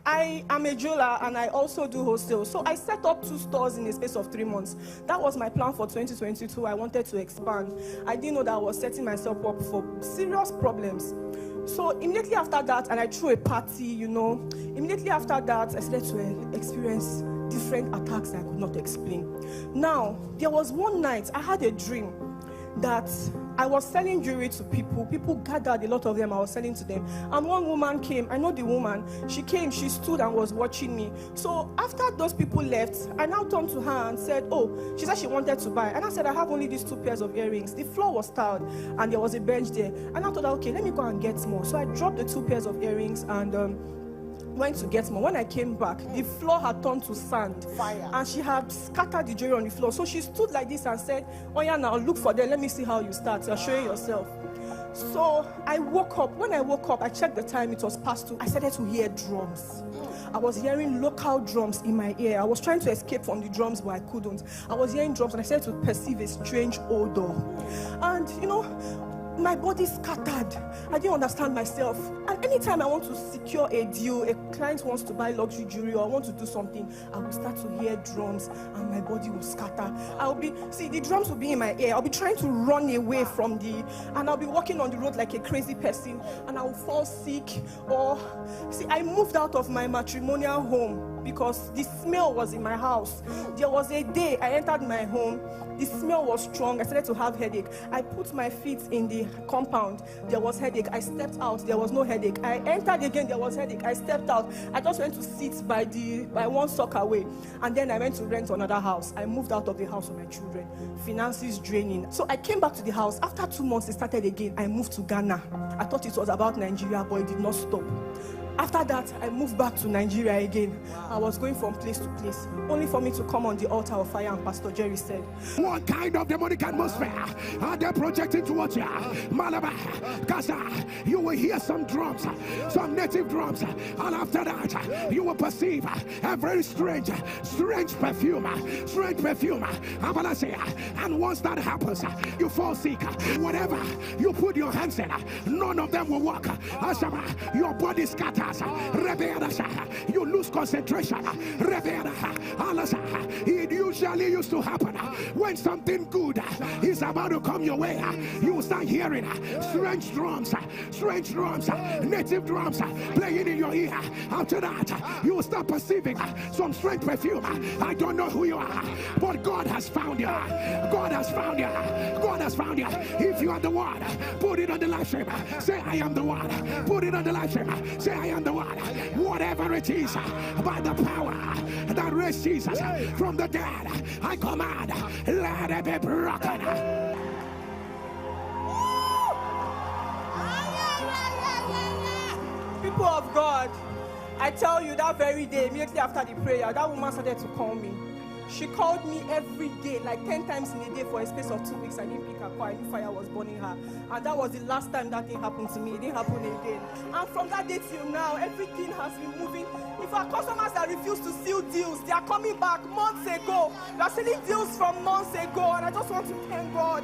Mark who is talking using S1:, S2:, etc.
S1: I am a jeweler and I also do wholesale. So I set up 2 stores in a space of 3 months. That was my plan for 2022. I wanted to expand. I didn't know that I was setting myself up for serious problems. So immediately after that, and I threw a party, you know, immediately after that, I started to experience different attacks I could not explain. Now, there was one night, I had a dream that I was selling jewelry to people. People gathered, a lot of them, I was selling to them. And one woman came, I know the woman, she came, she stood and was watching me. So after those people left, I now turned to her and said, oh, she said she wanted to buy. And I said, I have only these 2 pairs of earrings. The floor was tiled and there was a bench there. And I thought, okay, let me go and get more. So I dropped the 2 pairs of earrings and went to get more. When I came back, the floor had turned to sand. Fire. And she had scattered the jewelry on the floor. So she stood like this and said, oh yeah, now look for them. Let me see how you start. I'll show you yourself. So I woke up. When I woke up, I checked the time. It was past 2. I started to hear drums. I was hearing local drums in my ear. I was trying to escape from the drums, but I couldn't. I was hearing drums and I started to perceive a strange odor. And you know, my body scattered. I didn't understand myself. And anytime I want to secure a deal, a client wants to buy luxury jewelry or I want to do something, I will start to hear drums and my body will scatter. The drums will be in my ear. I'll be trying to run away from and I'll be walking on the road like a crazy person and I will fall sick. I moved out of my matrimonial home because the smell was in my house. There was a day I entered my home. The smell was strong. I started to have headache. I put my feet in the compound. There was headache. I stepped out. There was no headache. I entered again. There was headache. I stepped out. I just went to sit by 1 sock away. And then I went to rent another house. I moved out of the house with my children. Finances draining. So I came back to the house. After 2 months, it started again. I moved to Ghana. I thought it was about Nigeria, but it did not stop. After that, I moved back to Nigeria again. I was going from place to place, only for me to come on the altar of fire, and Pastor Jerry said,
S2: what kind of demonic atmosphere are they projecting towards you? Malabar, Gaza, you will hear some drums, some native drums, and after that, you will perceive a very strange perfume, and once that happens, you fall sick. Whatever you put your hands in, none of them will work. Your body scatters. You lose concentration. It usually used to happen when something good is about to come your way. You start hearing strange drums, native drums playing in your ear. After that, you will start perceiving some strange perfume. I don't know who you are, but God has found you. God has found you. God has found you. If you are the one, put it on the live stream. Say, I am the one. Put it on the live stream. Say, I am the one. Whatever it is, by the power that raised Jesus from the dead, I command, let it be broken.
S1: People of God, I tell you, that very day, immediately after the prayer, that woman started to call me. She called me every day, like 10 times in a day for a space of 2 weeks. I didn't pick her call. I knew fire was burning her. And that was the last time that thing happened to me. It didn't happen again. And from that day till now, everything has been moving. If our customers that refuse to seal deals, they are coming back months ago. They are selling deals from months ago. And I just want to thank God.